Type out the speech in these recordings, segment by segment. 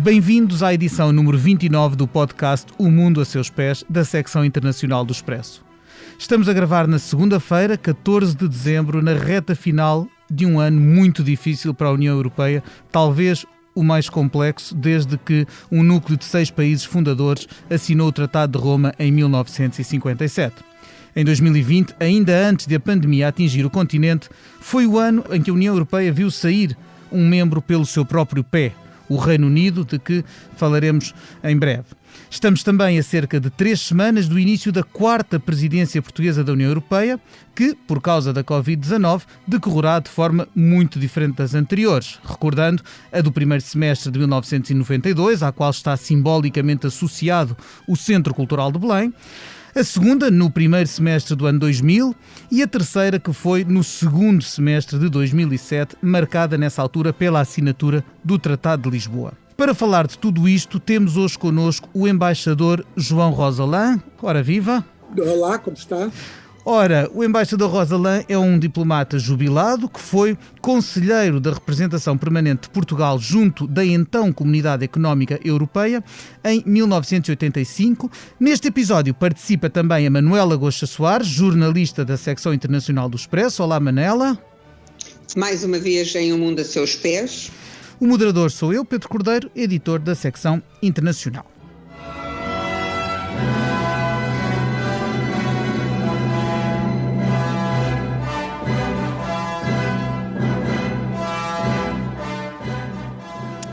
Bem-vindos à edição número 29 do podcast O Mundo a Seus Pés, da secção internacional do Expresso. Estamos a gravar na segunda-feira, 14 de dezembro, na reta final de um ano muito difícil para a União Europeia, talvez o mais complexo desde que um núcleo de 6 países fundadores assinou o Tratado de Roma em 1957. Em 2020, ainda antes de a pandemia atingir o continente, foi o ano em que a União Europeia viu sair um membro pelo seu próprio pé, o Reino Unido, de que falaremos em breve. Estamos também a cerca de 3 semanas do início da 4ª presidência portuguesa da União Europeia, que, por causa da Covid-19, decorrerá de forma muito diferente das anteriores, recordando a do primeiro semestre de 1992, à qual está simbolicamente associado o Centro Cultural de Belém, a segunda no primeiro semestre do ano 2000 e a terceira que foi no segundo semestre de 2007, marcada nessa altura pela assinatura do Tratado de Lisboa. Para falar de tudo isto, temos hoje connosco o embaixador João Rosalã. Ora viva! Olá, como está? Ora, o embaixador Rosalã é um diplomata jubilado que foi conselheiro da representação permanente de Portugal junto da então Comunidade Económica Europeia em 1985. Neste episódio participa também a Manuela Goxa Soares, jornalista da secção internacional do Expresso. Olá, Manela. Mais uma vez em O Mundo a Seus Pés. O moderador sou eu, Pedro Cordeiro, editor da secção internacional.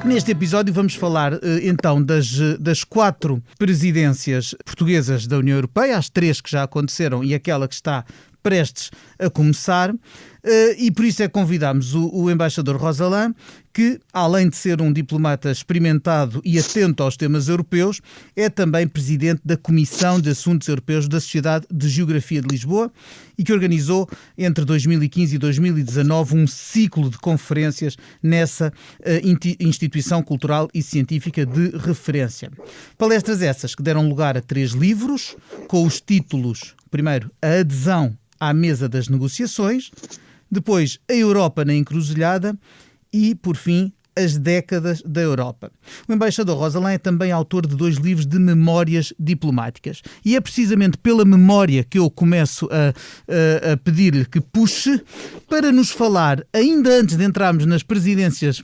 Neste episódio vamos falar então das 4 presidências portuguesas da União Europeia, as 3 que já aconteceram e aquela que está prestes a começar, e por isso é que convidámos o embaixador Rosalã, que, além de ser um diplomata experimentado e atento aos temas europeus, é também presidente da Comissão de Assuntos Europeus da Sociedade de Geografia de Lisboa e que organizou entre 2015 e 2019 um ciclo de conferências nessa instituição cultural e científica de referência. Palestras essas que deram lugar a 3 livros, com os títulos, primeiro, A Adesão à Mesa das Negociações, depois, A Europa na Encruzilhada e, por fim, As Décadas da Europa. O embaixador Rosalã é também autor de 2 livros de memórias diplomáticas. E é precisamente pela memória que eu começo a pedir-lhe que puxe para nos falar, ainda antes de entrarmos nas presidências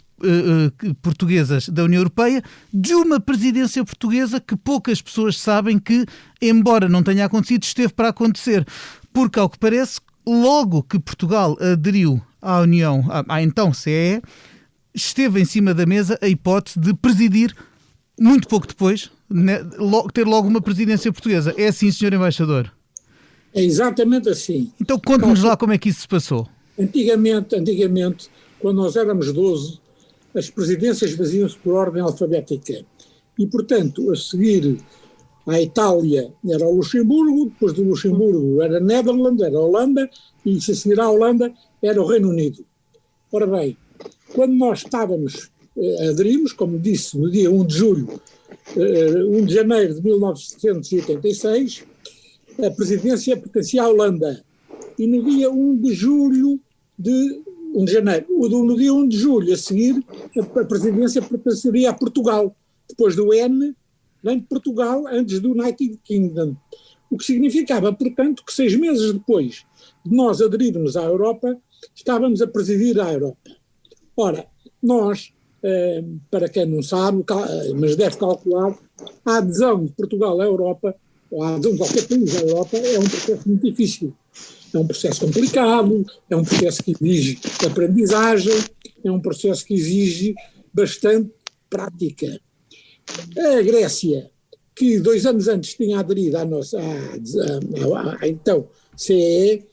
portuguesas da União Europeia, de uma presidência portuguesa que poucas pessoas sabem que, embora não tenha acontecido, esteve para acontecer. Porque, ao que parece, logo que Portugal aderiu à União, à então CEE, esteve em cima da mesa a hipótese de presidir, muito pouco depois, ter logo uma presidência portuguesa. É assim, Sr. Embaixador? É exatamente assim. Então conte-nos lá como é que isso se passou. Antigamente, quando nós éramos 12, as presidências faziam-se por ordem alfabética. E, portanto, a seguir à Itália era o Luxemburgo, depois do Luxemburgo era a Netherlands, era a Holanda, e se a seguir à Holanda era o Reino Unido. Ora bem, quando nós aderimos, como disse, no dia 1 de julho, 1 de janeiro de 1986, a presidência pertencia à Holanda. E no dia 1 de janeiro, no dia 1 de julho a seguir, a presidência pertenceria a Portugal. Depois do N, vem de Portugal antes do United Kingdom. O que significava, portanto, que 6 meses depois de nós aderirmos à Europa, estávamos a presidir a Europa. Ora, nós, para quem não sabe, mas deve calcular, a adesão de Portugal à Europa, ou a adesão de qualquer país à Europa, é um processo muito difícil. É um processo complicado, é um processo que exige aprendizagem, é um processo que exige bastante prática. A Grécia, que 2 anos antes tinha aderido à então CEE,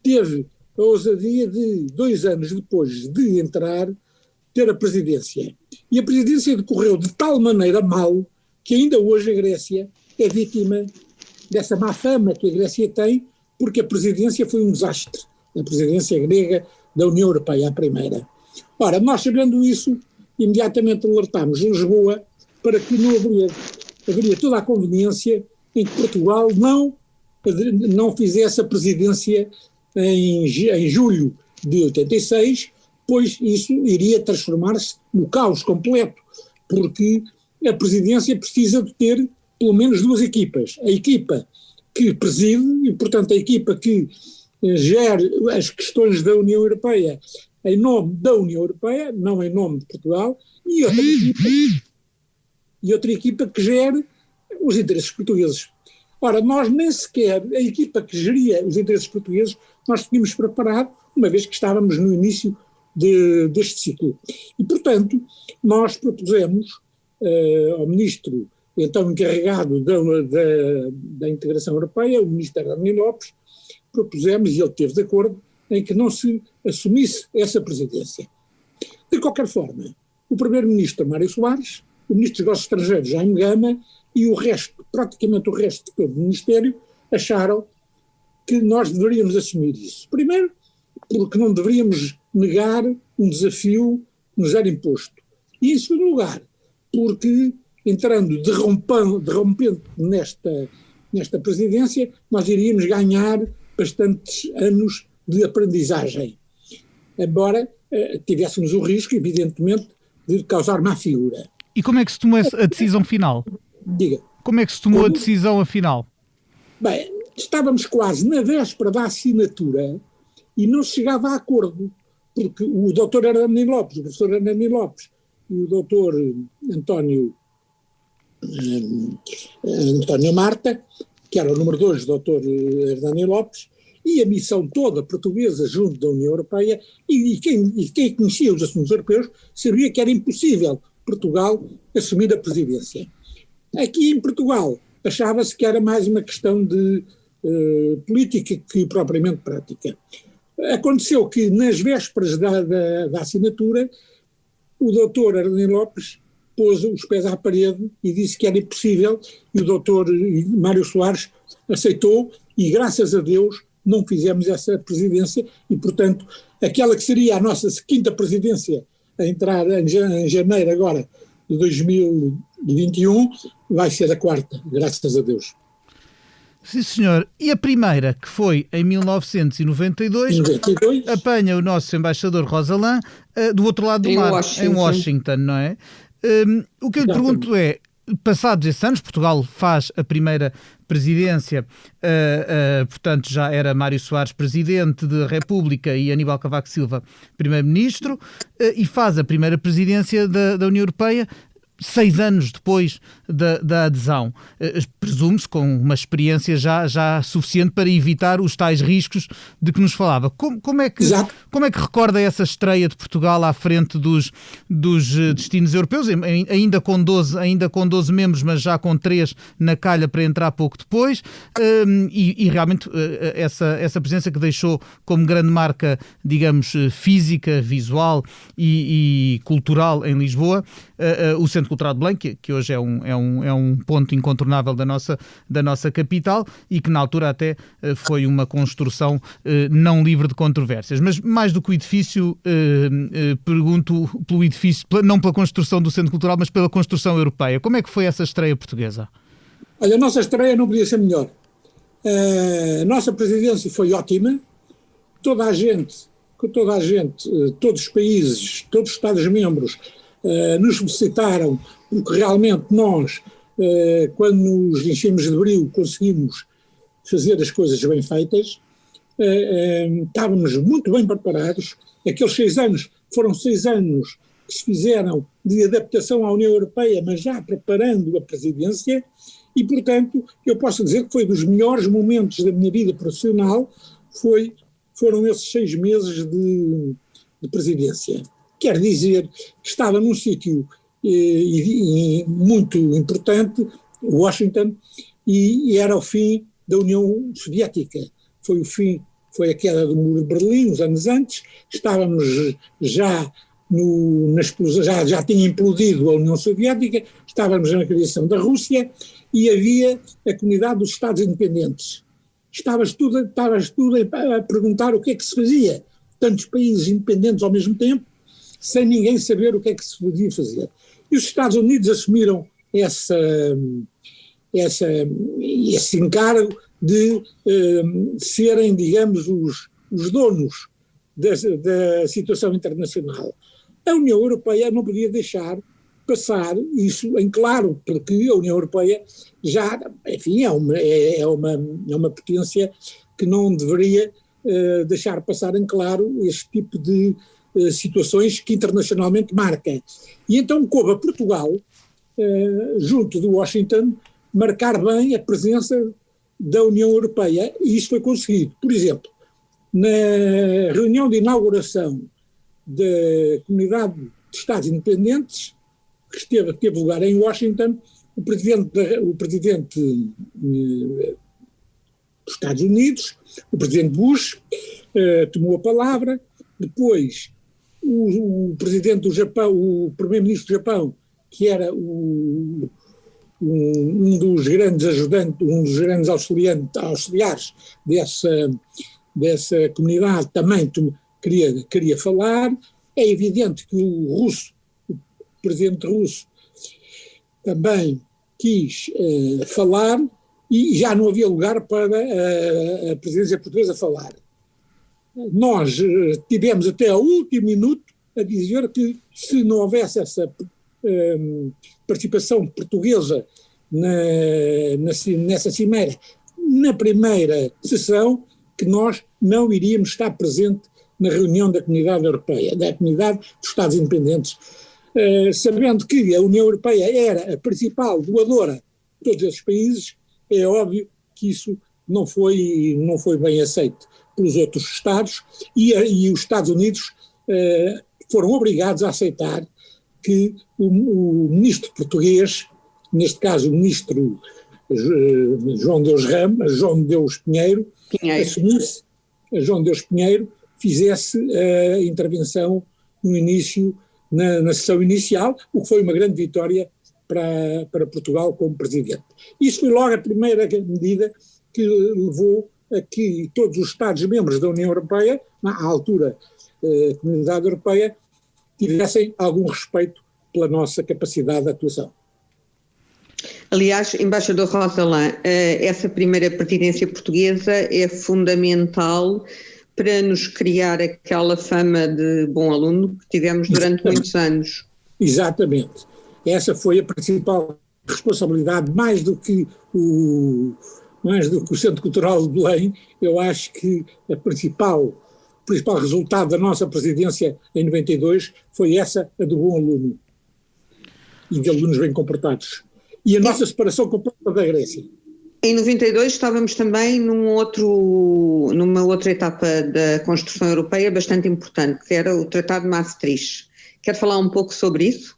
teve a ousadia de, 2 anos depois de entrar, ter a presidência. E a presidência decorreu de tal maneira mal que ainda hoje a Grécia é vítima dessa má fama que a Grécia tem, porque a presidência foi um desastre. A presidência grega da União Europeia, a primeira. Ora, nós sabendo isso, imediatamente alertámos Lisboa para que não haveria toda a conveniência em que Portugal não fizesse a presidência em julho de 86, pois isso iria transformar-se no caos completo, porque a presidência precisa de ter pelo menos duas equipas. A equipa que preside, e portanto a equipa que gere as questões da União Europeia em nome da União Europeia, não em nome de Portugal, e outra equipa que gere os interesses portugueses. Ora, nós nem sequer, a equipa que geria os interesses portugueses, nós tínhamos preparado, uma vez que estávamos no início deste ciclo. E, portanto, nós propusemos ao ministro, então encarregado da integração europeia, o ministro Hernani Lopes, propusemos, e ele esteve de acordo, em que não se assumisse essa presidência. De qualquer forma, o primeiro-ministro Mário Soares, o ministro dos Negócios Estrangeiros Jaime Gama e o resto, praticamente o resto de todo o Ministério, acharam que nós deveríamos assumir isso. Primeiro, porque não deveríamos negar um desafio que nos era imposto. E, em segundo lugar, porque, entrando derrompendo nesta presidência, nós iríamos ganhar bastantes anos de aprendizagem, embora tivéssemos o risco, evidentemente, de causar má figura. E como é que se tomou a decisão final? Diga. Como é que se tomou a decisão afinal? Bem, estávamos quase na véspera da assinatura e não se chegava a acordo, porque o doutor Hernani Lopes, o professor Hernani Lopes e o doutor António Marta, que era o número 2 do doutor Hernani Lopes, e a missão toda portuguesa junto da União Europeia, e quem conhecia os assuntos europeus sabia que era impossível Portugal assumir a presidência. Aqui em Portugal achava-se que era mais uma questão de política que propriamente prática. Aconteceu que nas vésperas da assinatura o doutor Hernani Lopes pôs os pés à parede e disse que era impossível, e o doutor Mário Soares aceitou, e graças a Deus não fizemos essa presidência, e portanto aquela que seria a nossa quinta presidência a entrar em janeiro agora de 2021 vai ser a quarta, graças a Deus. Sim, senhor. E a primeira, que foi em 1992, apanha o nosso embaixador Rosalã do outro lado do mar, em Washington, não é? O que eu lhe pergunto é, passados esses anos, Portugal faz a primeira presidência, portanto já era Mário Soares presidente da República e Aníbal Cavaco Silva primeiro-ministro, e faz a primeira presidência da União Europeia 6 anos depois da adesão. Presume-se com uma experiência já suficiente para evitar os tais riscos de que nos falava. Como é que recorda essa estreia de Portugal à frente dos destinos europeus, ainda com 12 membros, mas já com 3 na calha para entrar pouco depois, e realmente essa presença que deixou como grande marca, digamos, física, visual e cultural em Lisboa, o Centro Cultural de Belém, que hoje é um ponto incontornável da nossa capital, e que na altura até foi uma construção não livre de controvérsias. Mas mais do que o edifício, pergunto pelo edifício, não pela construção do Centro Cultural, mas pela construção europeia. Como é que foi essa estreia portuguesa? Olha, a nossa estreia não podia ser melhor. A nossa presidência foi ótima. Toda a gente, todos os países, todos os Estados-membros nos felicitaram, porque realmente nós, quando nos enchemos de brio, conseguimos fazer as coisas bem feitas. Estávamos muito bem preparados. Aqueles 6 anos foram 6 anos que se fizeram de adaptação à União Europeia, mas já preparando a presidência, e portanto eu posso dizer que foi dos melhores momentos da minha vida profissional, foram esses 6 meses de presidência. Quer dizer que estava num sítio muito importante, Washington, e era o fim da União Soviética. Foi a queda do Muro de Berlim, uns anos antes. Estávamos já na explosão, já tinha implodido a União Soviética, estávamos na criação da Rússia e havia a comunidade dos Estados Independentes. Estavas tudo a perguntar o que é que se fazia. Tantos países independentes ao mesmo tempo, sem ninguém saber o que é que se podia fazer. E os Estados Unidos assumiram esse encargo de serem, digamos, os donos da situação internacional. A União Europeia não podia deixar passar isso em claro, porque a União Europeia já, enfim, é uma potência que não deveria deixar passar em claro este tipo de situações que internacionalmente marca. E então coube a Portugal, junto de Washington, marcar bem a presença da União Europeia, e isso foi conseguido. Por exemplo, na reunião de inauguração da Comunidade de Estados Independentes, que teve lugar em Washington, o presidente dos Estados Unidos, o presidente Bush, tomou a palavra. Depois o presidente do Japão, o primeiro-ministro do Japão, que era um dos grandes ajudantes, um dos grandes auxiliares dessa comunidade, também queria falar. É evidente que o presidente russo também quis falar, e já não havia lugar para a presidência portuguesa falar. Nós tivemos até ao último minuto a dizer que, se não houvesse essa participação portuguesa nessa cimeira, na primeira sessão, que nós não iríamos estar presente na reunião da Comunidade Europeia, da Comunidade dos Estados Independentes, sabendo que a União Europeia era a principal doadora de todos esses países. É óbvio que isso não foi bem aceito pelos outros Estados, e os Estados Unidos foram obrigados a aceitar que o ministro português, neste caso o ministro João Deus Pinheiro, assumisse, João Deus Pinheiro, fizesse a intervenção no início, na sessão inicial, o que foi uma grande vitória para Portugal como presidente. Isso foi logo a primeira medida que levou a que todos os Estados-membros da União Europeia, à altura a Comunidade Europeia, tivessem algum respeito pela nossa capacidade de atuação. Aliás, embaixador Rosalã, essa primeira presidência portuguesa é fundamental para nos criar aquela fama de bom aluno que tivemos durante muitos anos. Exatamente. Essa foi a principal responsabilidade, mais do que o Centro Cultural de Belém. Eu acho que o principal resultado da nossa presidência em 92 foi essa, a do bom aluno e de alunos bem comportados. E a nossa separação completa da Grécia. Em 92 estávamos também numa outra etapa da construção europeia bastante importante, que era o Tratado de Maastricht. Quer falar um pouco sobre isso?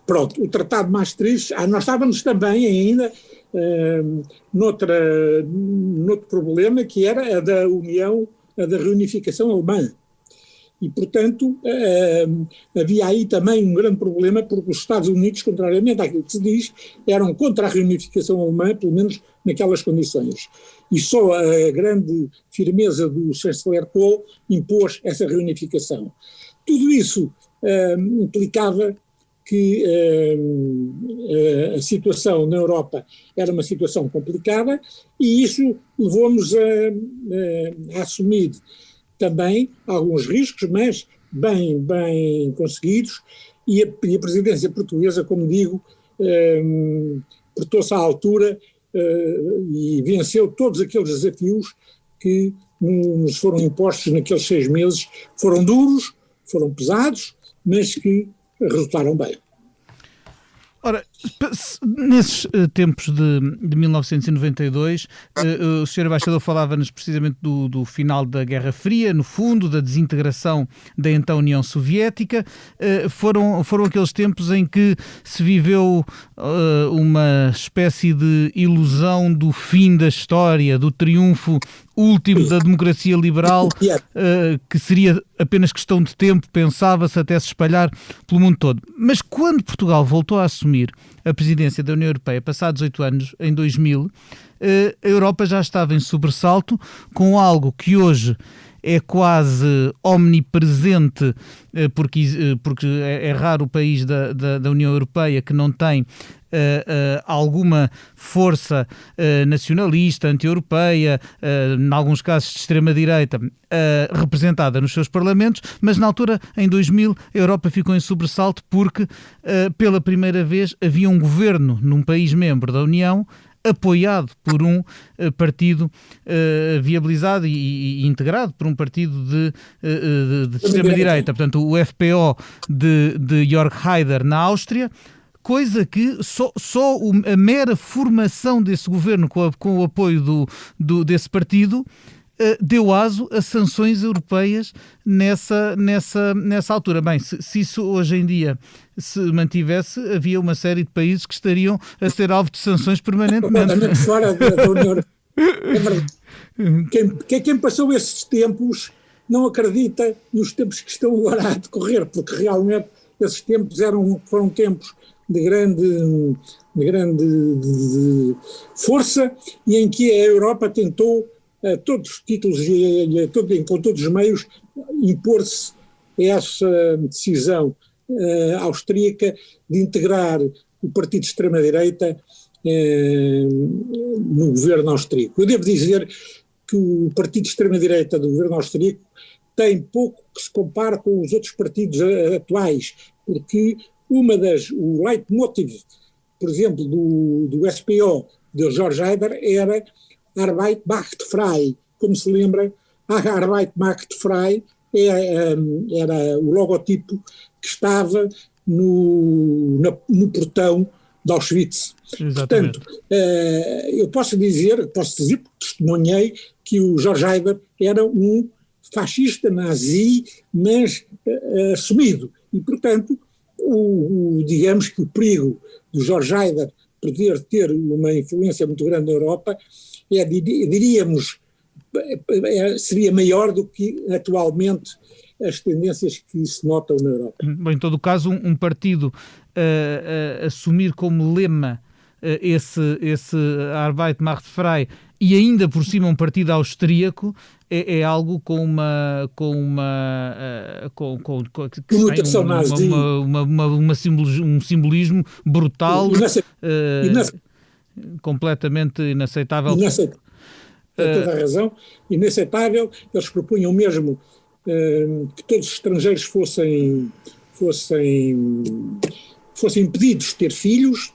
Pronto, o Tratado de Maastricht, nós estávamos também ainda noutro problema, que era a da União, a da reunificação alemã. E, portanto, havia aí também um grande problema, porque os Estados Unidos, contrariamente àquilo que se diz, eram contra a reunificação alemã, pelo menos naquelas condições. E só a grande firmeza do chanceler Kohl impôs essa reunificação. Tudo isso implicava que a situação na Europa era uma situação complicada, e isso levou-nos a assumir também alguns riscos, mas bem conseguidos, e a presidência portuguesa, como digo, portou-se à altura e venceu todos aqueles desafios que nos foram impostos naqueles 6 meses. Foram duros, foram pesados, mas que resultaram bem. Ora, nesses tempos de 1992, o Sr. Embaixador falava-nos precisamente do final da Guerra Fria, no fundo, da desintegração da então União Soviética. Foram aqueles tempos em que se viveu uma espécie de ilusão do fim da história, do triunfo último da democracia liberal, que seria apenas questão de tempo, pensava-se, até se espalhar pelo mundo todo. Mas quando Portugal voltou a assumir a presidência da União Europeia, passados 8 anos, em 2000, a Europa já estava em sobressalto com algo que hoje é quase omnipresente, porque é raro o país da União Europeia que não tem alguma força nacionalista, anti-europeia, em alguns casos de extrema-direita, representada nos seus parlamentos, mas na altura, em 2000, a Europa ficou em sobressalto porque, pela primeira vez, havia um governo num país membro da União apoiado por um partido viabilizado e integrado por um partido de extrema-direita, portanto o FPO de Jörg Haider na Áustria, coisa que só a mera formação desse governo com o apoio desse partido deu aso a sanções europeias nessa altura. Bem, se isso hoje em dia se mantivesse, havia uma série de países que estariam a ser alvo de sanções permanentemente. Completamente fora da União Europeia. É verdade. Quem passou esses tempos não acredita nos tempos que estão agora a decorrer, porque realmente esses tempos foram tempos de grande força e em que a Europa tentou a todos os títulos e com todos os meios impor-se essa decisão austríaca de integrar o partido de extrema-direita no governo austríaco. Eu devo dizer que o partido de extrema-direita do governo austríaco tem pouco que se compara com os outros partidos atuais, porque o leitmotiv, por exemplo, do SPO, de George Haider, era Arbeit macht frei. Como se lembra, Arbeit macht frei era o logotipo que estava no portão de Auschwitz. Exatamente. Portanto, eu posso dizer, porque testemunhei que o George Haider era um fascista nazi, mas assumido. E, portanto, digamos que o perigo do George Haider poder ter uma influência muito grande na Europa diríamos, seria maior do que atualmente as tendências que se notam na Europa. Bem, em todo o caso, um partido assumir como lema esse Arbeit macht frei e ainda por cima um partido austríaco é algo com um simbolismo brutal, completamente inaceitável. Tem toda a razão, inaceitável. Eles propunham mesmo que todos os estrangeiros fossem impedidos de ter filhos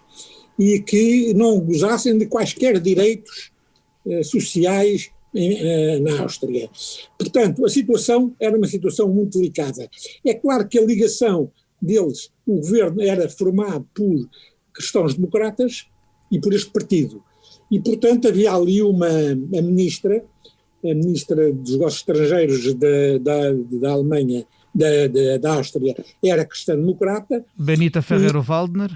e que não gozassem de quaisquer direitos sociais na Áustria. Portanto, a situação era uma situação muito delicada. É claro que a ligação deles, o governo era formado por cristãos-democratas e por este partido. E, portanto, havia ali a ministra dos negócios estrangeiros da Alemanha, da Áustria, era cristã-democrata. Benita Ferrero-Waldner.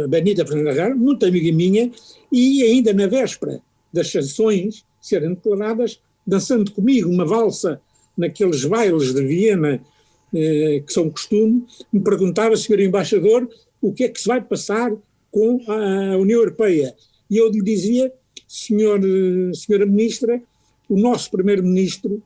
Benita Ferrero-Waldner, muito amiga minha, e ainda na véspera das sanções serem declaradas, dançando comigo uma valsa naqueles bailes de Viena, que são costume, me perguntava, Sr. Embaixador, o que é que se vai passar com a União Europeia. E eu lhe dizia, senhora Ministra, o nosso Primeiro-Ministro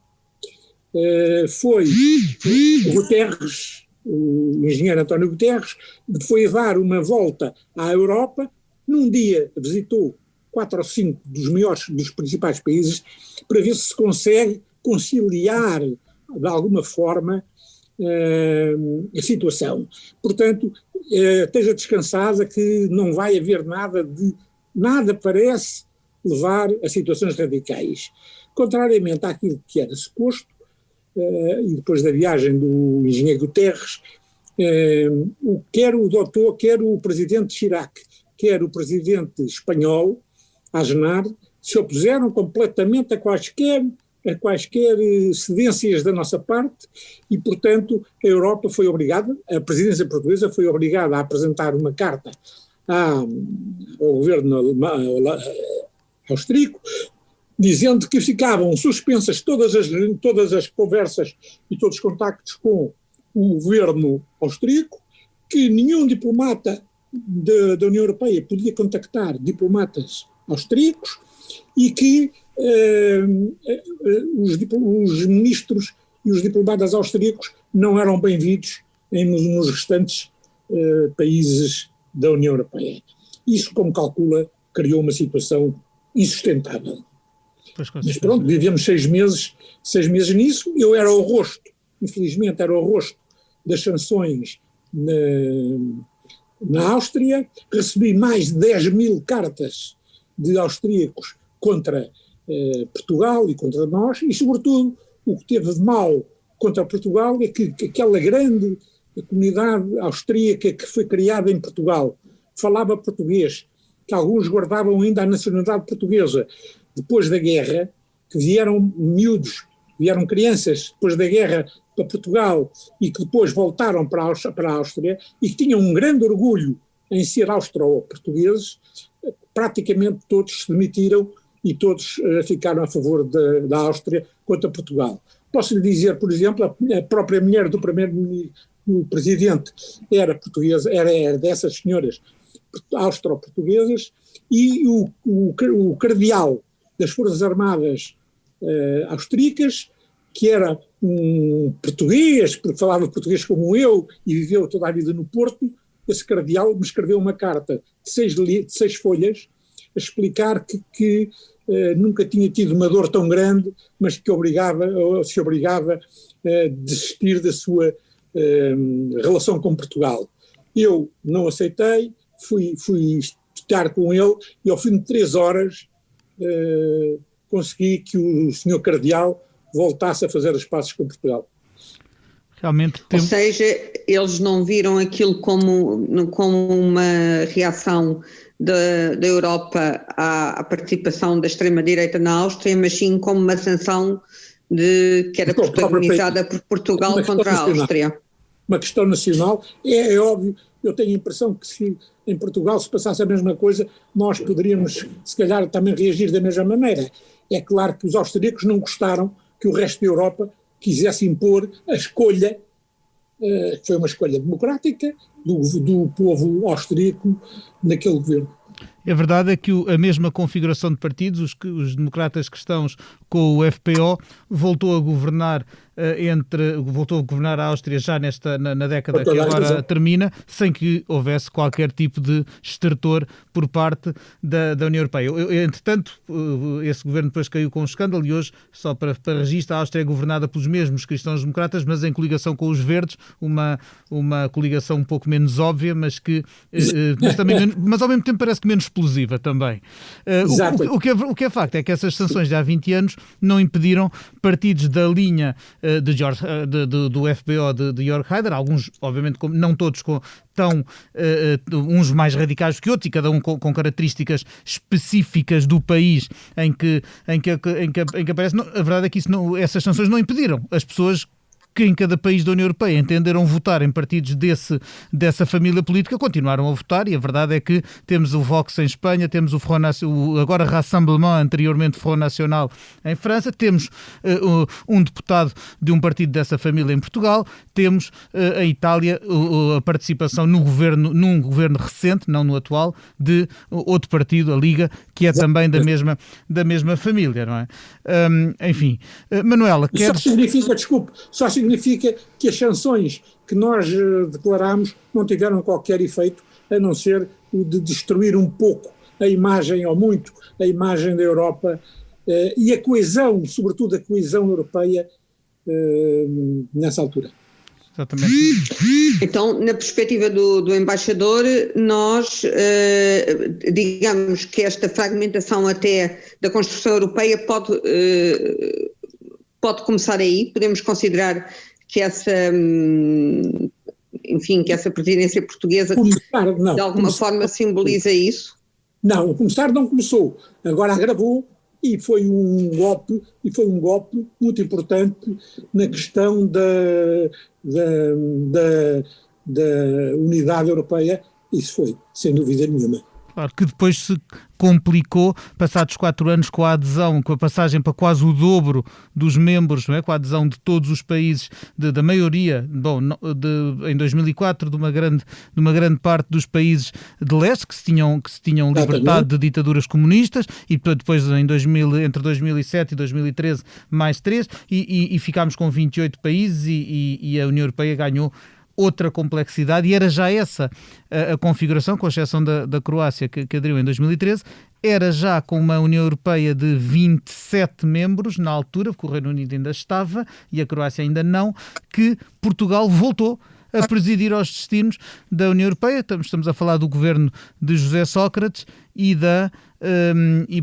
foi o Guterres, o engenheiro António Guterres, foi dar uma volta à Europa, num dia visitou 4 ou 5 dos principais países, para ver se consegue conciliar, de alguma forma, a situação. Portanto, esteja descansada que não vai haver nada parece levar a situações radicais. Contrariamente àquilo que era suposto, e depois da viagem do engenheiro Guterres, quer o doutor, quer o presidente Chirac, quer o presidente espanhol, Aznar, se opuseram completamente a quaisquer cedências da nossa parte e, portanto, a Europa foi obrigada, a presidência portuguesa foi obrigada a apresentar uma carta ao governo austríaco, dizendo que ficavam suspensas todas as conversas e todos os contactos com o governo austríaco, que nenhum diplomata da União Europeia podia contactar diplomatas austríacos e que os ministros e os diplomatas austríacos não eram bem-vindos nos restantes países da União Europeia. Isso, como calcula, criou uma situação insustentável. Mas pronto, vivemos 6 meses nisso. Eu era o rosto, infelizmente era o rosto das sanções na Áustria, recebi mais de 10 mil cartas de austríacos contra Portugal e contra nós, e sobretudo o que teve de mal contra Portugal é que aquela grande comunidade austríaca que foi criada em Portugal, falava português, que alguns guardavam ainda a nacionalidade portuguesa, depois da guerra, que vieram miúdos, vieram crianças depois da guerra para Portugal e que depois voltaram para a Áustria e que tinham um grande orgulho em ser austro-portugueses, praticamente todos se demitiram e todos ficaram a favor da Áustria contra Portugal. Posso lhe dizer, por exemplo, a própria mulher do presidente era portuguesa, era dessas senhoras austro-portuguesas, e o cardeal das Forças Armadas austríacas, que era um português, porque falava português como eu e viveu toda a vida no Porto. Esse cardeal me escreveu uma carta de 6 folhas a explicar que nunca tinha tido uma dor tão grande, mas que se obrigava a desistir da sua relação com Portugal. Eu não aceitei, fui estar com ele e ao fim de 3 horas consegui que o senhor cardeal voltasse a fazer as pazes com Portugal. Realmente Ou seja, eles não viram aquilo como uma reação da Europa à participação da extrema-direita na Áustria, mas sim como uma sanção que era protagonizada por Portugal contra a Áustria. Uma questão nacional, é óbvio, eu tenho a impressão que se em Portugal se passasse a mesma coisa, nós poderíamos se calhar também reagir da mesma maneira. É claro que os austríacos não gostaram que o resto da Europa quisesse impor a escolha, que foi uma escolha democrática, do povo austríaco naquele governo. A verdade é que a mesma configuração de partidos, os democratas cristãos com o FPO, voltou a governar a Áustria já na década que agora termina, sem que houvesse qualquer tipo de estertor por parte da União Europeia. Entretanto, esse governo depois caiu com um escândalo e hoje, só para registro, a Áustria é governada pelos mesmos cristãos-democratas, mas em coligação com os verdes, uma coligação um pouco menos óbvia, mas mas ao mesmo tempo parece que menos explosiva também. O que é facto é que essas sanções de há 20 anos não impediram partidos da linha do FPO de Jörg Haider, alguns, obviamente, não todos uns mais radicais que outros, e cada um com características específicas do país em que aparece. A verdade é que essas sanções não impediram as pessoas que em cada país da União Europeia entenderam votar em partidos dessa família política, continuaram a votar, e a verdade é que temos o Vox em Espanha, temos agora Rassemblement, anteriormente Front National em França, temos um deputado de um partido dessa família em Portugal, temos a Itália, a participação num governo recente, não no atual, de outro partido, a Liga, que é também da mesma família, não é? Enfim, Manuela, queres... Só significa que as sanções que nós declaramos não tiveram qualquer efeito, a não ser o de destruir um pouco a imagem, ou muito, a imagem da Europa e a coesão, sobretudo a coesão europeia nessa altura. Exatamente. Então, na perspectiva do embaixador, nós, digamos que esta fragmentação até da construção europeia pode começar aí. Podemos considerar que essa presidência portuguesa de alguma forma simboliza isso? Não, começar não começou, agora agravou e foi um golpe muito importante na questão da unidade europeia. Isso foi, sem dúvida nenhuma. Claro que depois se complicou, passados 4 anos, com a adesão, com a passagem para quase o dobro dos membros, não é? Com a adesão de todos os países, da maioria, em 2004, de uma grande parte dos países de leste que se tinham libertado de ditaduras comunistas, e depois entre 2007 e 2013 mais 3, e ficámos com 28 países, e a União Europeia ganhou outra complexidade, e era já essa a configuração, com exceção da Croácia, que aderiu em 2013, era já com uma União Europeia de 27 membros, na altura, porque o Reino Unido ainda estava e a Croácia ainda não, que Portugal voltou a presidir aos destinos da União Europeia. Estamos a falar do governo de José Sócrates e,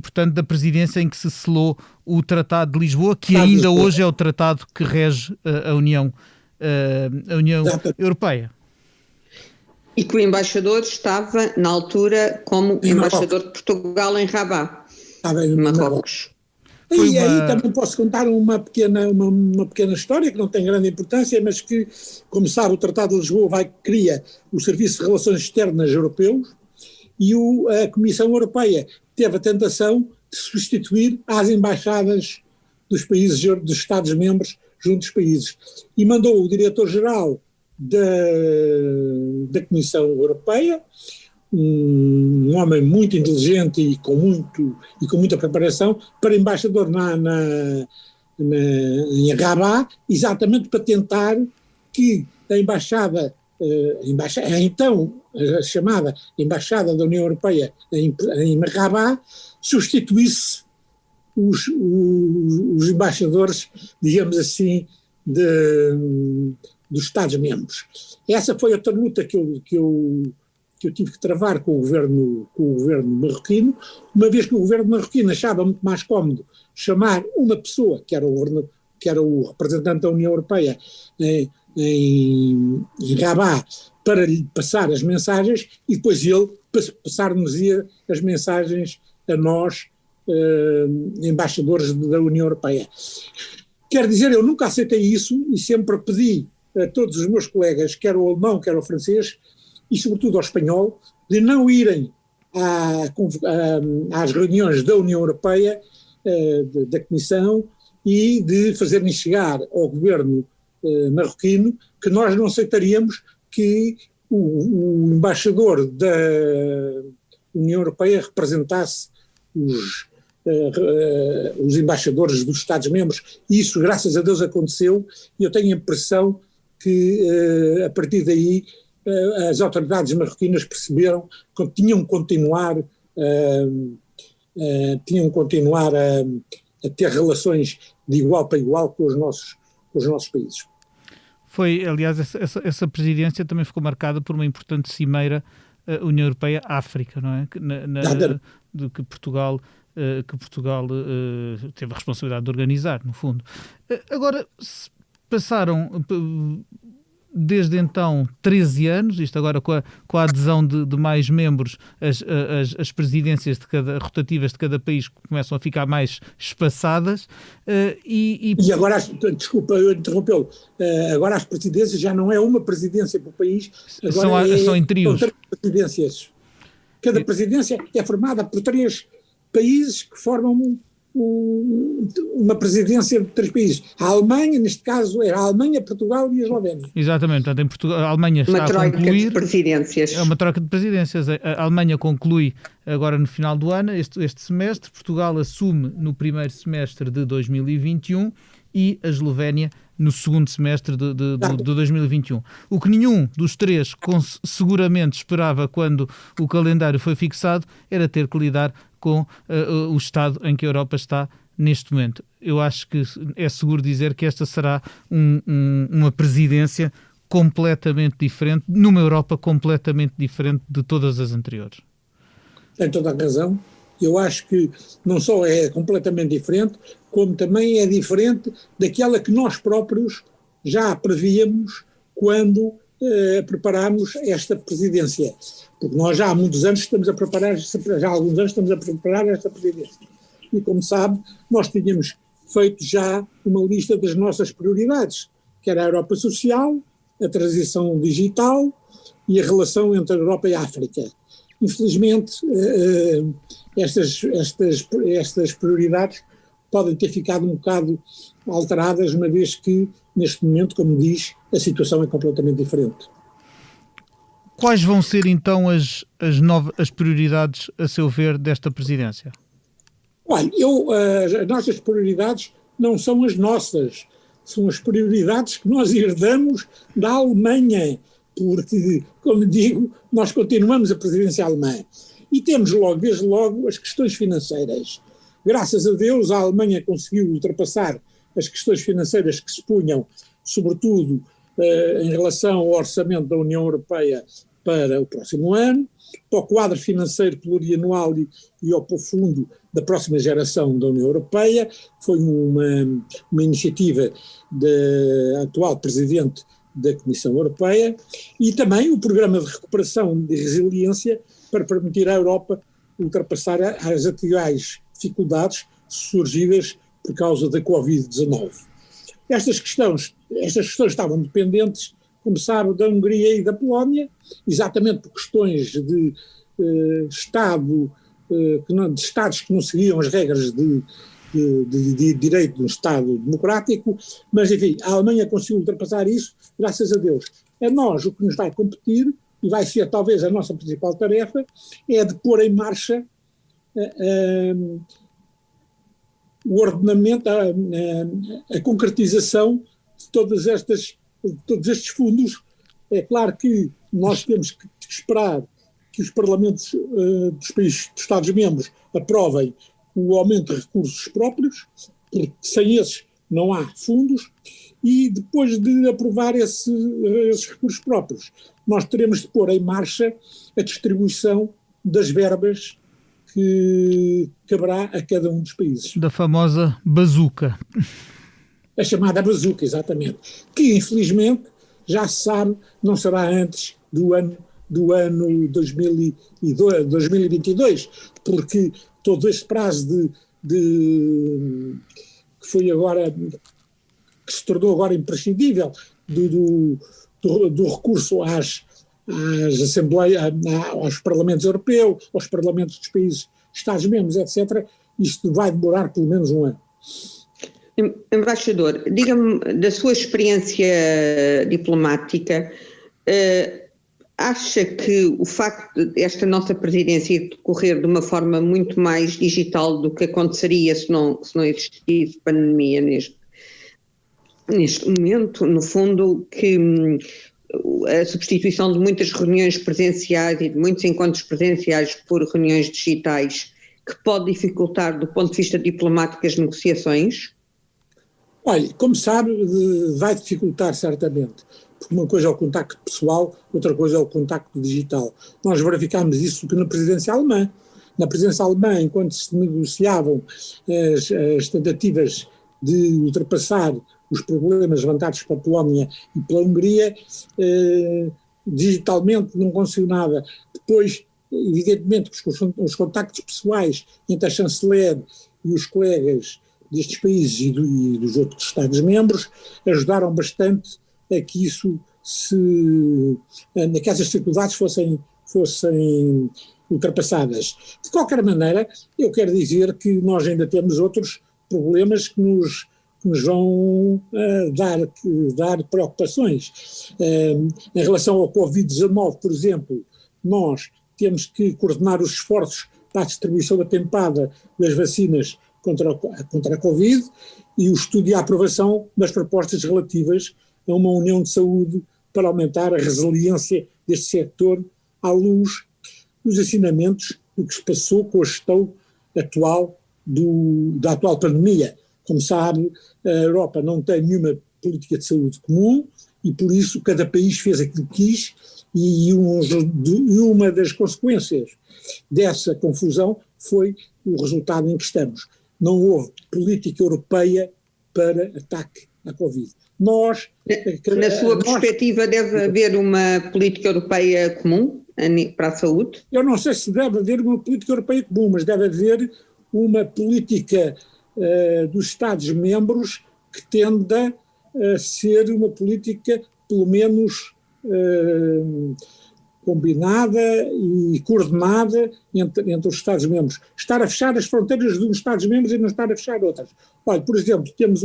portanto, da presidência em que se selou o Tratado de Lisboa, que ainda hoje é o tratado que rege a União Europeia. E que o embaixador estava, na altura, como embaixador de Portugal em Rabat, em Marrocos. E aí também posso contar uma pequena história, que não tem grande importância, mas que, como sabe, o Tratado de Lisboa cria o Serviço de Relações Externas Europeus, e a Comissão Europeia teve a tentação de substituir as embaixadas dos Estados-membros junto dos países, e mandou o diretor-geral da Comissão Europeia, um homem muito inteligente e com muita preparação, para embaixador em Rabat, exatamente para tentar que a embaixada, então a chamada Embaixada da União Europeia em Rabat, substituísse os embaixadores, digamos assim, dos Estados-membros. Essa foi outra luta que eu tive que travar com o governo marroquino, uma vez que o governo marroquino achava muito mais cómodo chamar uma pessoa, que era o representante da União Europeia em Rabat, para lhe passar as mensagens, e depois ele passar-nos as mensagens a nós, embaixadores da União Europeia. Quer dizer, eu nunca aceitei isso e sempre pedi a todos os meus colegas, quer o alemão, quer o francês, e sobretudo ao espanhol, de não irem às reuniões da União Europeia, da Comissão, e de fazerem chegar ao governo marroquino que nós não aceitaríamos que o embaixador da União Europeia representasse os embaixadores dos Estados-membros, e isso, graças a Deus, aconteceu, e eu tenho a impressão que, a partir daí, as autoridades marroquinas perceberam que tinham que continuar a ter relações de igual para igual com os nossos países. Foi, aliás, essa presidência também ficou marcada por uma importante cimeira União Europeia-África, não é? Que Portugal teve a responsabilidade de organizar, no fundo. Agora, passaram desde então 13 anos, isto agora com a adesão de mais membros, as presidências rotativas de cada país começam a ficar mais espaçadas. E agora, desculpa eu interrompê-lo, agora as presidências já não é uma presidência por país, agora são em trios. São 3 presidências. Cada presidência é formada por 3 países que formam uma presidência de 3 países. A Alemanha, neste caso, é a Alemanha, Portugal e a Eslovénia. Exatamente, portanto, em Portugal, a Alemanha está a concluir. Uma troika de presidências. É uma troca de presidências. A Alemanha conclui agora no final do ano, este semestre. Portugal assume no primeiro semestre de 2021 e a Eslovénia no segundo semestre de 2021. O que nenhum dos 3 seguramente esperava quando o calendário foi fixado era ter que lidar com o estado em que a Europa está neste momento. Eu acho que é seguro dizer que esta será uma presidência completamente diferente, numa Europa completamente diferente de todas as anteriores. Tem toda a razão. Eu acho que não só é completamente diferente, como também é diferente daquela que nós próprios já prevíamos quando preparámos esta presidência. Porque nós já há muitos anos estamos a preparar, já há alguns anos estamos a preparar esta presidência. E como sabe, nós tínhamos feito já uma lista das nossas prioridades, que era a Europa social, a transição digital e a relação entre a Europa e a África. Infelizmente, estas prioridades podem ter ficado um bocado alteradas, uma vez que, neste momento, como diz, a situação é completamente diferente. Quais vão ser, então, as prioridades, a seu ver, desta presidência? Olha, as nossas prioridades não são as nossas. são as prioridades que nós herdamos da Alemanha, porque, como digo, nós continuamos a presidência alemã. E temos logo, desde logo, as questões financeiras. Graças a Deus, a Alemanha conseguiu ultrapassar as questões financeiras que se punham, sobretudo em relação ao orçamento da União Europeia para o próximo ano, para o quadro financeiro plurianual e ao fundo da próxima geração da União Europeia. Foi uma iniciativa da atual Presidente da Comissão Europeia, e também o Programa de Recuperação de Resiliência para permitir à Europa ultrapassar as atuais dificuldades surgidas por causa da Covid-19. Estas questões estavam dependentes, como sabe, da Hungria e da Polónia, exatamente por questões de Estados que não seguiam as regras de direito de um Estado democrático, mas enfim, a Alemanha conseguiu ultrapassar isso, graças a Deus. A nós o que nos vai competir, e vai ser talvez a nossa principal tarefa, é de pôr em marcha o ordenamento, a concretização de todos estes fundos. É claro que nós temos que esperar que os parlamentos dos países, dos Estados-membros, aprovem o aumento de recursos próprios, porque sem esses não há fundos, e depois de aprovar esses recursos próprios, nós teremos de pôr em marcha a distribuição das verbas que caberá a cada um dos países. Da famosa bazuca. A chamada bazuca, exatamente, que infelizmente já se sabe não será antes do ano 2022, porque todo este prazo que foi agora, que se tornou agora imprescindível do recurso às assembleias, aos parlamentos europeus, aos parlamentos dos países Estados-membros, etc., isto vai demorar pelo menos um ano. Embaixador, diga-me, da sua experiência diplomática, acha que o facto de esta nossa presidência decorrer de uma forma muito mais digital do que aconteceria se não existisse pandemia neste momento, no fundo, que a substituição de muitas reuniões presenciais e de muitos encontros presenciais por reuniões digitais, que pode dificultar, do ponto de vista diplomático, as negociações? Olha, como sabe, vai dificultar certamente, porque uma coisa é o contacto pessoal, outra coisa é o contacto digital. Nós verificámos isso na presidência alemã. Na presidência alemã, enquanto se negociavam as tentativas de ultrapassar os problemas levantados pela Polónia e pela Hungria, digitalmente não conseguiu nada. Depois, evidentemente, os contactos pessoais entre a chanceler e os colegas destes países e dos outros Estados-membros ajudaram bastante a que que essas dificuldades fossem ultrapassadas. De qualquer maneira, eu quero dizer que nós ainda temos outros problemas que nos vão dar preocupações. Em relação ao Covid-19, por exemplo, nós temos que coordenar os esforços para a distribuição atempada das vacinas contra a Covid e o estudo e a aprovação das propostas relativas a uma união de saúde para aumentar a resiliência deste setor à luz dos ensinamentos do que se passou com a gestão atual da atual pandemia. Como sabe, a Europa não tem nenhuma política de saúde comum e por isso cada país fez aquilo que quis e uma das consequências dessa confusão foi o resultado em que estamos. Não houve política europeia para ataque à Covid. Na sua perspectiva, deve haver uma política europeia comum para a saúde? Eu não sei se deve haver uma política europeia comum, mas deve haver uma política dos Estados-membros que tenda a ser uma política, pelo menos, combinada e coordenada entre os Estados-membros. Estar a fechar as fronteiras de uns Estados-membros e não estar a fechar outras. Olha, por exemplo, temos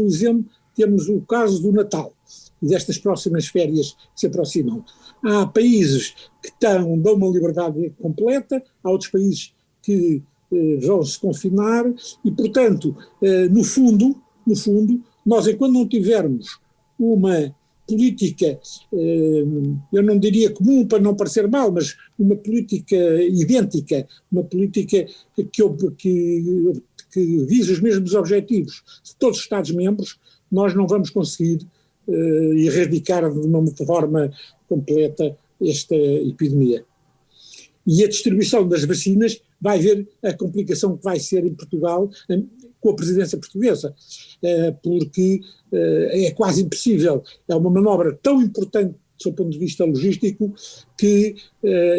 o caso do Natal e destas próximas férias que se aproximam. Há países que dão uma liberdade completa, há outros países que vão se confinar e, portanto, no fundo, Nós, enquanto não tivermos uma política, eu não diria comum para não parecer mal, mas uma política idêntica, uma política que visa os mesmos objetivos de todos os Estados-membros, nós não vamos conseguir erradicar de uma forma completa esta epidemia. E a distribuição das vacinas vai ver a complicação que vai ser em Portugal com a presidência portuguesa, porque é quase impossível, é uma manobra tão importante do seu ponto de vista logístico que,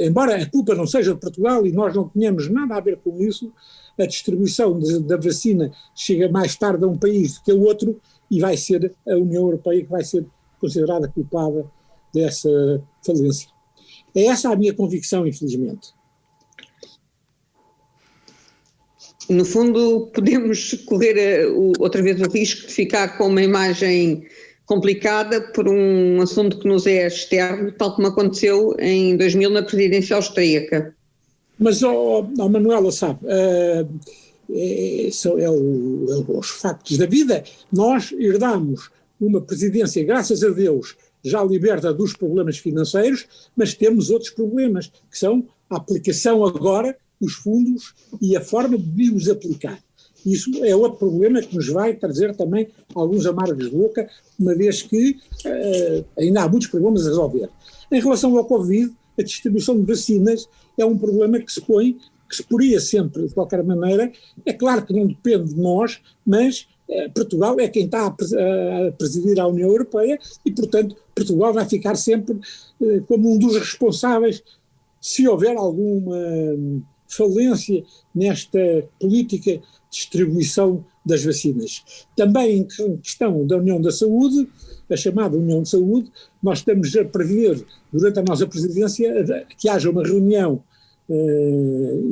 embora a culpa não seja de Portugal e nós não tenhamos nada a ver com isso, a distribuição da vacina chega mais tarde a um país do que a outro e vai ser a União Europeia que vai ser considerada culpada dessa falência. É essa a minha convicção, infelizmente. No fundo, podemos correr outra vez o risco de ficar com uma imagem complicada por um assunto que nos é externo, tal como aconteceu em 2000 na presidência austríaca. Mas, Manuela, sabe, são os factos da vida. Nós herdamos uma presidência, graças a Deus, já liberta dos problemas financeiros, mas temos outros problemas, que são a aplicação agora dos fundos e a forma de os aplicar. Isso é outro problema que nos vai trazer também alguns amargos de boca, uma vez que ainda há muitos problemas a resolver. Em relação ao Covid, a distribuição de vacinas é um problema que se põe, que se poria sempre, de qualquer maneira. É claro que não depende de nós, mas Portugal é quem está a presidir a União Europeia e, portanto, Portugal vai ficar sempre como um dos responsáveis se houver alguma falência nesta política de distribuição das vacinas. Também em questão da União da Saúde, a chamada União de Saúde, nós estamos a prever, durante a nossa presidência, que haja uma reunião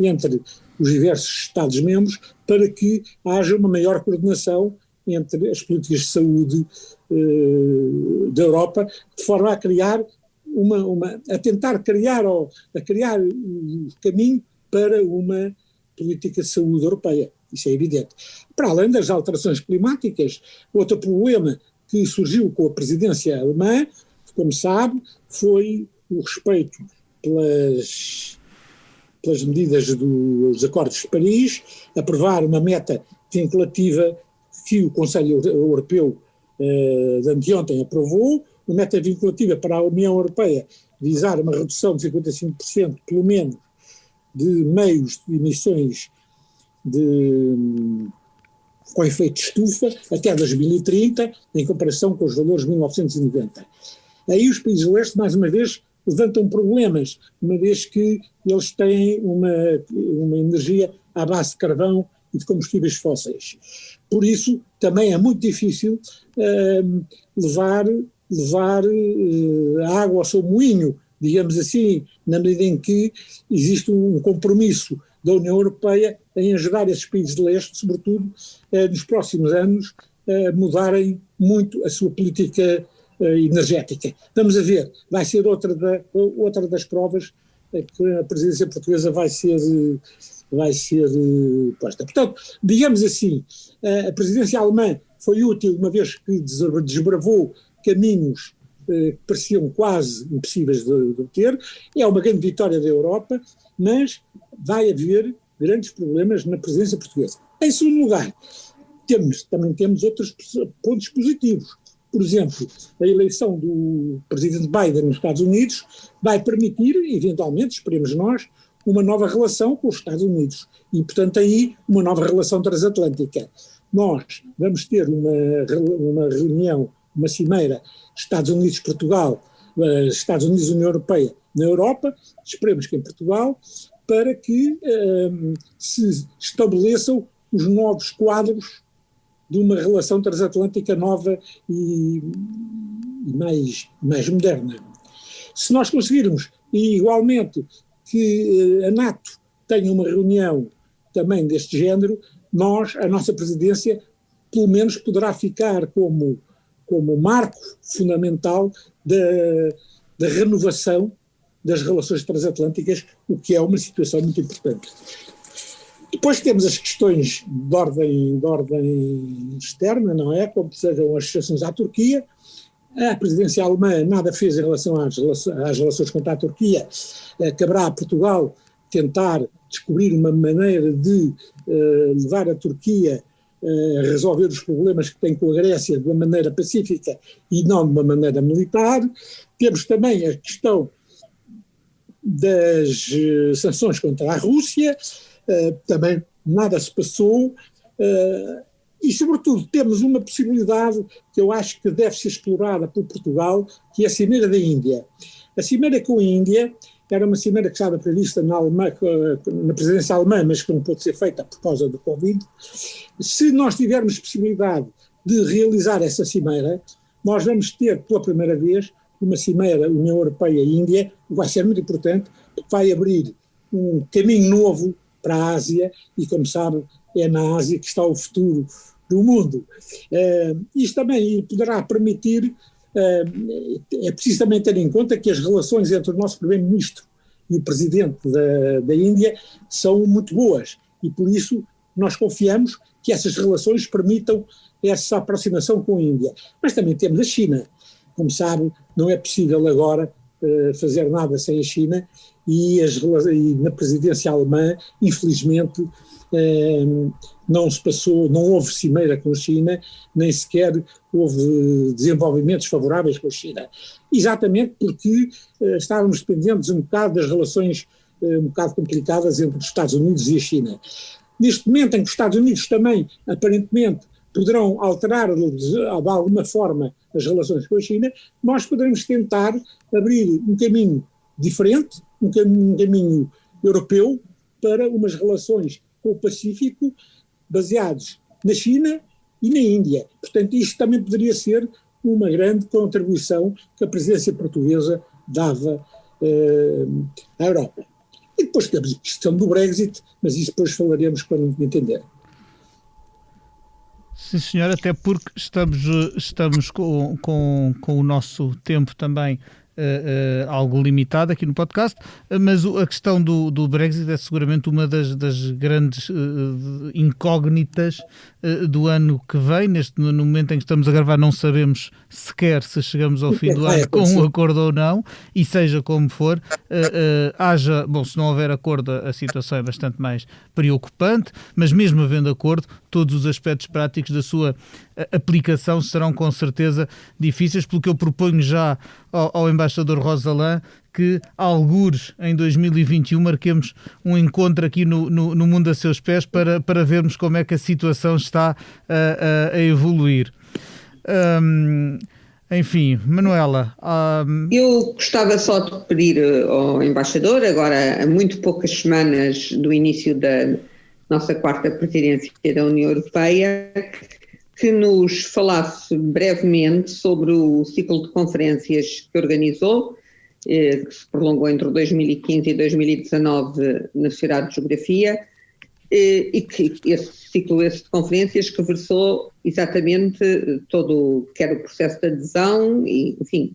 entre os diversos Estados-membros para que haja uma maior coordenação entre as políticas de saúde da Europa, de forma a criar a tentar criar o caminho para uma política de saúde europeia. Isso é evidente. Para além das alterações climáticas, outro problema que surgiu com a presidência alemã, como sabe, foi o respeito pelas medidas dos Acordos de Paris, aprovar uma meta vinculativa que o Conselho Europeu de anteontem aprovou, uma meta vinculativa para a União Europeia visar uma redução de 55%, pelo menos, de meios de emissões com efeito de estufa até 2030, em comparação com os valores de 1990. Aí os países do leste, mais uma vez, levantam problemas, uma vez que eles têm uma energia à base de carvão e de combustíveis fósseis. Por isso, também é muito difícil levar a água ao seu moinho, digamos assim, na medida em que existe um compromisso da União Europeia em ajudar esses países de leste, sobretudo nos próximos anos, a mudarem muito a sua política energética. Vamos a ver, vai ser outra das provas que a presidência portuguesa vai ser posta. Portanto, digamos assim, a presidência alemã foi útil uma vez que desbravou caminhos que pareciam quase impossíveis de obter. É uma grande vitória da Europa, mas vai haver grandes problemas na presidência portuguesa. Em segundo lugar, também temos outros pontos positivos. Por exemplo, a eleição do presidente Biden nos Estados Unidos vai permitir, eventualmente, esperemos nós, uma nova relação com os Estados Unidos e, portanto, aí uma nova relação transatlântica. Nós vamos ter uma reunião, uma cimeira Estados Unidos-Portugal, Estados Unidos-União Europeia na Europa, esperemos que em Portugal, para que se estabeleçam os novos quadros de uma relação transatlântica nova e mais moderna. Se nós conseguirmos, e igualmente, que a NATO tenha uma reunião também deste género, a nossa presidência, pelo menos poderá ficar como marco fundamental da renovação das relações transatlânticas, o que é uma situação muito importante. Depois temos as questões de ordem externa, não é? Como sejam as associações à Turquia. A presidência alemã nada fez em relação às relações contra a Turquia. Caberá a Portugal tentar descobrir uma maneira de levar a Turquia a resolver os problemas que tem com a Grécia de uma maneira pacífica e não de uma maneira militar. Temos também a questão das sanções contra a Rússia, também nada se passou, e sobretudo temos uma possibilidade que eu acho que deve ser explorada por Portugal, que é a Cimeira da Índia. A Cimeira com a Índia era uma cimeira que estava prevista na presidência alemã, mas que não pôde ser feita por causa do Covid. Se nós tivermos possibilidade de realizar essa cimeira, nós vamos ter pela primeira vez uma cimeira União Europeia-Índia, que vai ser muito importante, porque vai abrir um caminho novo para a Ásia, e como sabe, é na Ásia que está o futuro do mundo. Isto também poderá permitir, é preciso também ter em conta que as relações entre o nosso primeiro-ministro e o presidente da Índia são muito boas, e por isso nós confiamos que essas relações permitam essa aproximação com a Índia. Mas também temos a China. Como sabe, não é possível agora fazer nada sem a China, e na presidência alemã, infelizmente, não houve cimeira com a China, nem sequer houve desenvolvimentos favoráveis com a China. Exatamente porque estávamos dependentes um bocado das relações um bocado complicadas entre os Estados Unidos e a China. Neste momento em que os Estados Unidos também, aparentemente, poderão alterar de alguma forma as relações com a China, nós poderemos tentar abrir um caminho diferente, um caminho europeu, para umas relações com o Pacífico baseados na China e na Índia. Portanto, isto também poderia ser uma grande contribuição que a presidência portuguesa dava à Europa. E depois temos a questão do Brexit, mas isso depois falaremos quando entender. Sim, senhor, até porque estamos com o nosso tempo também algo limitado aqui no podcast, mas a questão do Brexit é seguramente uma das grandes incógnitas do ano que vem. No momento em que estamos a gravar, não sabemos sequer se chegamos ao fim do ano com um acordo ou não, e seja como for, se não houver acordo, a situação é bastante mais preocupante, mas mesmo havendo acordo, todos os aspectos práticos da sua aplicação serão com certeza difíceis, pelo que eu proponho já ao embaixador Rosalã que, algures em 2021, marquemos um encontro aqui no Mundo a Seus Pés para vermos como é que a situação está a evoluir. Enfim, Manuela... Eu gostava só de pedir ao embaixador, agora a muito poucas semanas do início da nossa quarta presidência da União Europeia, que nos falasse brevemente sobre o ciclo de conferências que organizou, que se prolongou entre 2015 e 2019 na Sociedade de Geografia, e que esse ciclo de conferências que versou exatamente todo, quer o processo de adesão e, enfim,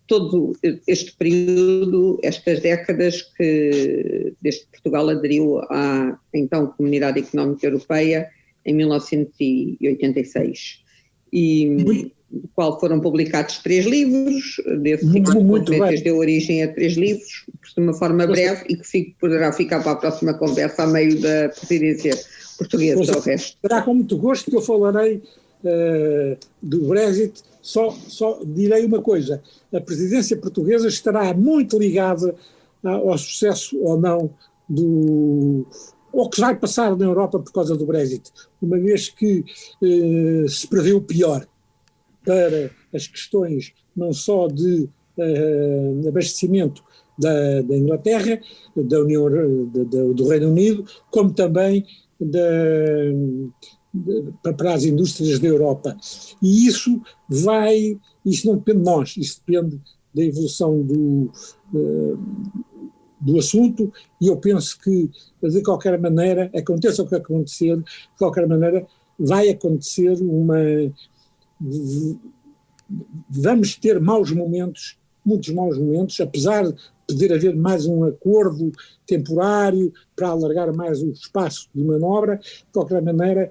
todo este período, estas décadas que desde que Portugal aderiu à então Comunidade Económica Europeia em 1986, e do qual foram publicados 3 livros, desse ciclo de conferências deu origem a 3 livros, de uma forma breve, e que poderá ficar para a próxima conversa a meio da presidência portuguesa ao resto. Será com muito gosto que eu falarei do Brexit. Só direi uma coisa: a presidência portuguesa estará muito ligada ao sucesso ou não ou que vai passar na Europa por causa do Brexit, uma vez que se prevê o pior para as questões não só de abastecimento da Inglaterra, da União, do Reino Unido, como também para as indústrias da Europa. E isso não depende de nós, isso depende da evolução do assunto, e eu penso que, de qualquer maneira, aconteça o que acontecer, de qualquer maneira vai acontecer vamos ter maus momentos, muitos maus momentos, apesar poder haver mais um acordo temporário para alargar mais o espaço de manobra. De qualquer maneira,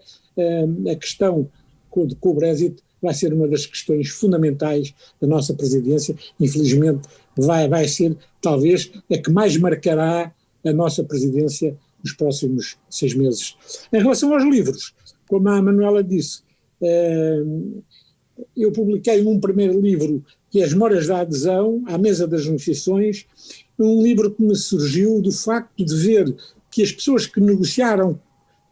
a questão com o Brexit vai ser uma das questões fundamentais da nossa presidência. Infelizmente, vai ser talvez a que mais marcará a nossa presidência nos próximos 6 meses. Em relação aos livros, como a Manuela disse, eu publiquei um primeiro livro, que é As Memórias da Adesão, à Mesa das Negociações, um livro que me surgiu do facto de ver que as pessoas que negociaram,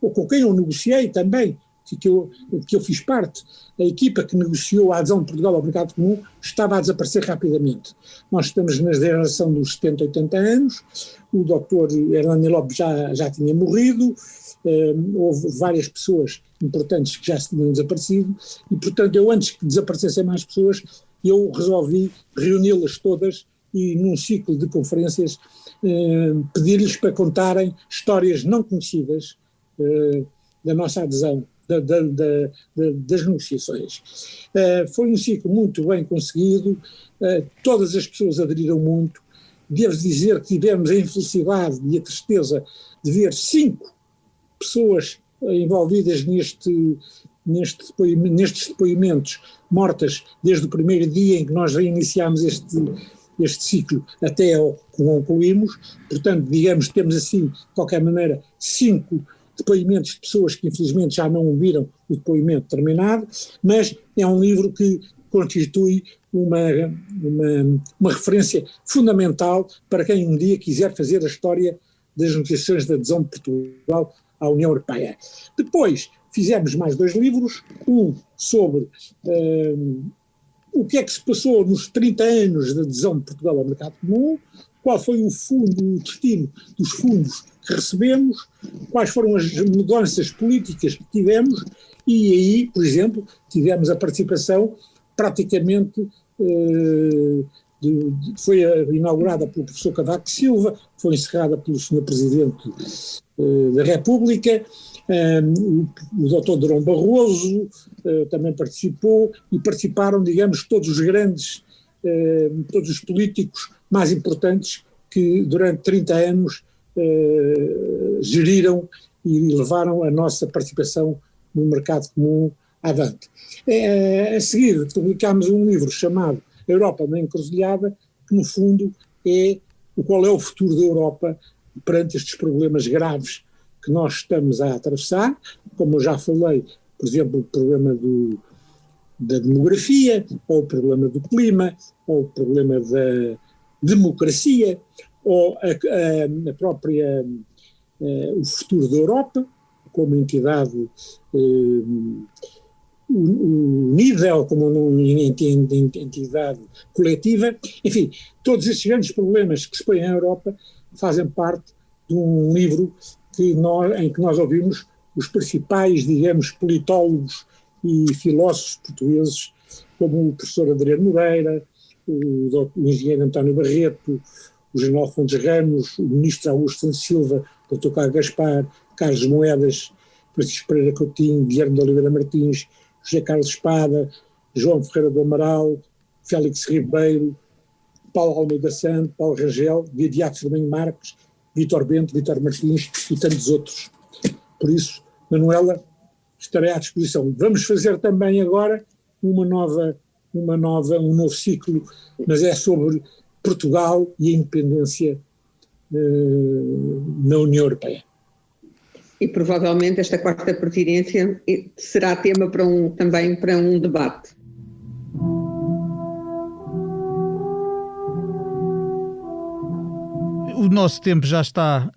ou com quem eu negociei também, que eu fiz parte, a equipa que negociou a adesão de Portugal ao mercado comum estava a desaparecer rapidamente. Nós estamos na geração dos 70, 80 anos, o Dr. Hernani Lopes já tinha morrido, houve várias pessoas importantes que já se tinham desaparecido e, portanto, eu antes que desaparecessem mais pessoas, eu resolvi reuni-las todas e num ciclo de conferências pedir-lhes para contarem histórias não conhecidas da nossa adesão, das negociações. Foi um ciclo muito bem conseguido, todas as pessoas aderiram muito. Devo dizer que tivemos a infelicidade e a tristeza de ver 5 pessoas envolvidas nestes depoimentos mortas desde o primeiro dia em que nós reiniciámos este ciclo até ao que concluímos. Portanto, digamos, temos assim, de qualquer maneira, 5 depoimentos de pessoas que infelizmente já não viram o depoimento terminado, mas é um livro que constitui uma referência fundamental para quem um dia quiser fazer a história das negociações de adesão de Portugal à União Europeia. Depois fizemos mais 2 livros, um sobre o que é que se passou nos 30 anos de adesão de Portugal ao mercado comum, qual foi o destino dos fundos que recebemos, quais foram as mudanças políticas que tivemos, e aí, por exemplo, tivemos a participação praticamente, foi inaugurada pelo professor Cavaco Silva, foi encerrada pelo Sr. Presidente da República, o Dr. Durão Barroso também participou, e participaram, digamos, todos os grandes, todos os políticos mais importantes que durante 30 anos geriram e levaram a nossa participação no mercado comum avante. A seguir publicámos um livro chamado Europa na Encruzilhada, que no fundo é qual é o futuro da Europa perante estes problemas graves que nós estamos a atravessar, como eu já falei, por exemplo, o problema da demografia, ou o problema do clima, ou o problema da democracia, ou a própria, o futuro da Europa, como entidade unida, ou como uma entidade coletiva. Enfim, todos estes grandes problemas que se põem à Europa fazem parte de um livro em que nós ouvimos os principais, digamos, politólogos e filósofos portugueses, como o professor Adriano Moreira, o engenheiro António Barreto, o general Fontes Ramos, o ministro Augusto Santos Silva, o Dr. Carlos Gaspar, Carlos Moedas, Francisco Pereira Coutinho, Guilherme de Oliveira Martins, José Carlos Espada, João Ferreira do Amaral, Félix Ribeiro, Paulo Almeida Santo, Paulo Rangel, Didiato Firmino Marques, Vítor Bento, Vítor Martins e tantos outros. Por isso, Manuela, estarei à disposição. Vamos fazer também agora um novo ciclo, mas é sobre Portugal e a independência na União Europeia. E provavelmente esta 4ª presidência será tema também para um debate. O nosso tempo já está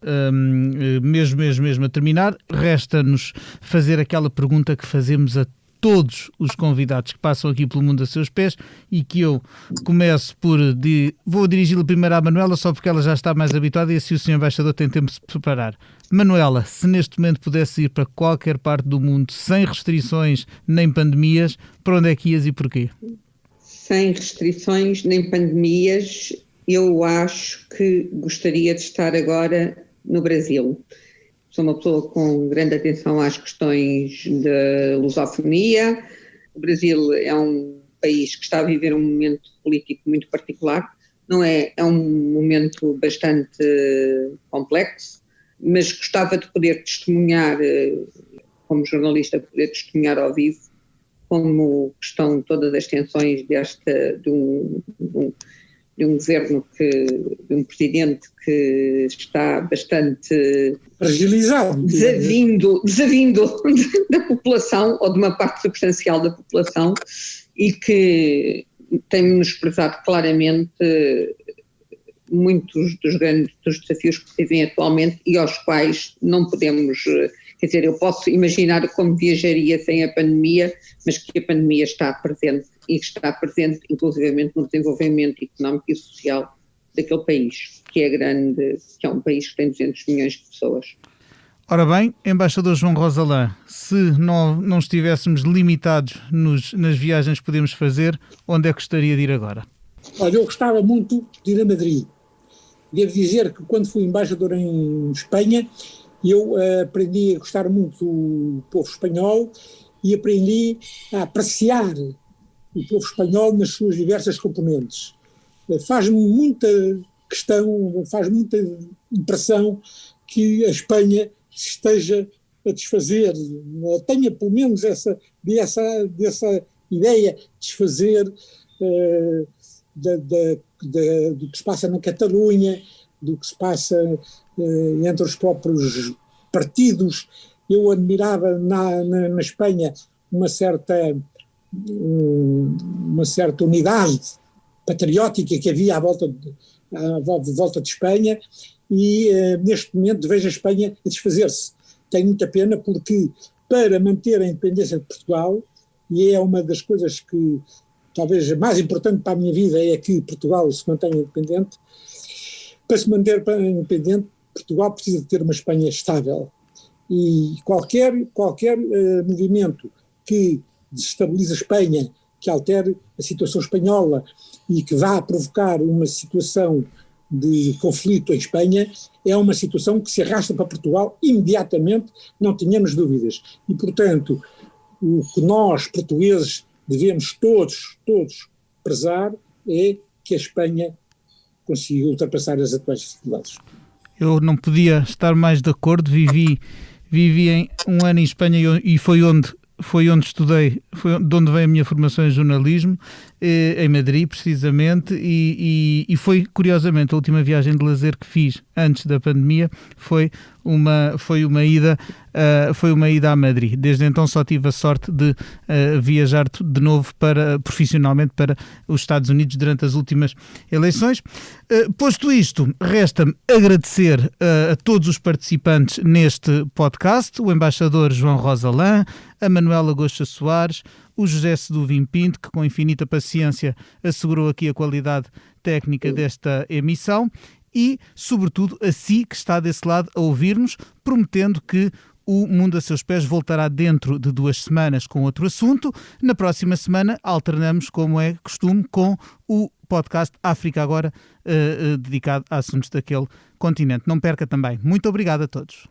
mesmo a terminar. Resta-nos fazer aquela pergunta que fazemos a todos os convidados que passam aqui pelo Mundo a Seus Pés, e que eu começo vou dirigi-la primeiro à Manuela, só porque ela já está mais habituada e assim o Sr. Embaixador tem tempo de se preparar. Manuela, se neste momento pudesse ir para qualquer parte do mundo sem restrições nem pandemias, para onde é que ias e porquê? Sem restrições nem pandemias, eu acho que gostaria de estar agora no Brasil. Sou uma pessoa com grande atenção às questões da lusofonia. O Brasil é um país que está a viver um momento político muito particular, não é? É um momento bastante complexo, mas gostava de poder testemunhar, como jornalista, poder testemunhar ao vivo como estão todas as tensões de um governo, de um presidente que está bastante fragilizado, desavindo da população, ou de uma parte substancial da população, e que tem menosprezado claramente muitos dos desafios que se vivem atualmente e aos quais não podemos, quer dizer, eu posso imaginar como viajaria sem a pandemia, mas que a pandemia está presente, e que está presente inclusivamente no desenvolvimento económico e social daquele país, que é grande, que é um país que tem 200 milhões de pessoas. Ora bem, embaixador João Rosalã, se não estivéssemos limitados nas viagens que podemos fazer, onde é que gostaria de ir agora? Olha, eu gostava muito de ir a Madrid. Devo dizer que quando fui embaixador em Espanha, eu aprendi a gostar muito do povo espanhol e aprendi a apreciar o povo espanhol nas suas diversas componentes. Faz-me muita questão, faz muita impressão que a Espanha esteja a desfazer, tenha pelo menos dessa ideia de desfazer do que se passa na Catalunha, do que se passa entre os próprios partidos. Eu admirava na Espanha uma certa unidade patriótica que havia à volta de Espanha, e neste momento vejo a Espanha a desfazer-se. Tenho muita pena, porque para manter a independência de Portugal, e é uma das coisas que talvez mais importante para a minha vida, é que Portugal se mantenha independente. Para se manter independente, Portugal precisa de ter uma Espanha estável, e qualquer movimento que desestabilize a Espanha, que altere a situação espanhola e que vá provocar uma situação de conflito em Espanha, é uma situação que se arrasta para Portugal imediatamente, não tenhamos dúvidas. E, portanto, o que nós, portugueses, devemos todos prezar é que a Espanha consiga ultrapassar as atuais dificuldades. Eu não podia estar mais de acordo. Vivi em um ano em Espanha e foi onde estudei, de onde veio a minha formação em jornalismo, em Madrid precisamente, e foi curiosamente a última viagem de lazer que fiz antes da pandemia foi uma ida a Madrid. Desde então só tive a sorte de viajar de novo profissionalmente para os Estados Unidos durante as últimas eleições. Posto isto, resta-me agradecer a todos os participantes neste podcast, o embaixador João Rosalã, a Manuela Goxa Soares, o José Seduvim Pinto, que com infinita paciência assegurou aqui a qualidade técnica desta emissão, e, sobretudo, a si que está desse lado a ouvir-nos, prometendo que o Mundo a Seus Pés voltará dentro de 2 semanas com outro assunto. Na próxima semana alternamos, como é costume, com o podcast África Agora, dedicado a assuntos daquele continente. Não perca também. Muito obrigado a todos.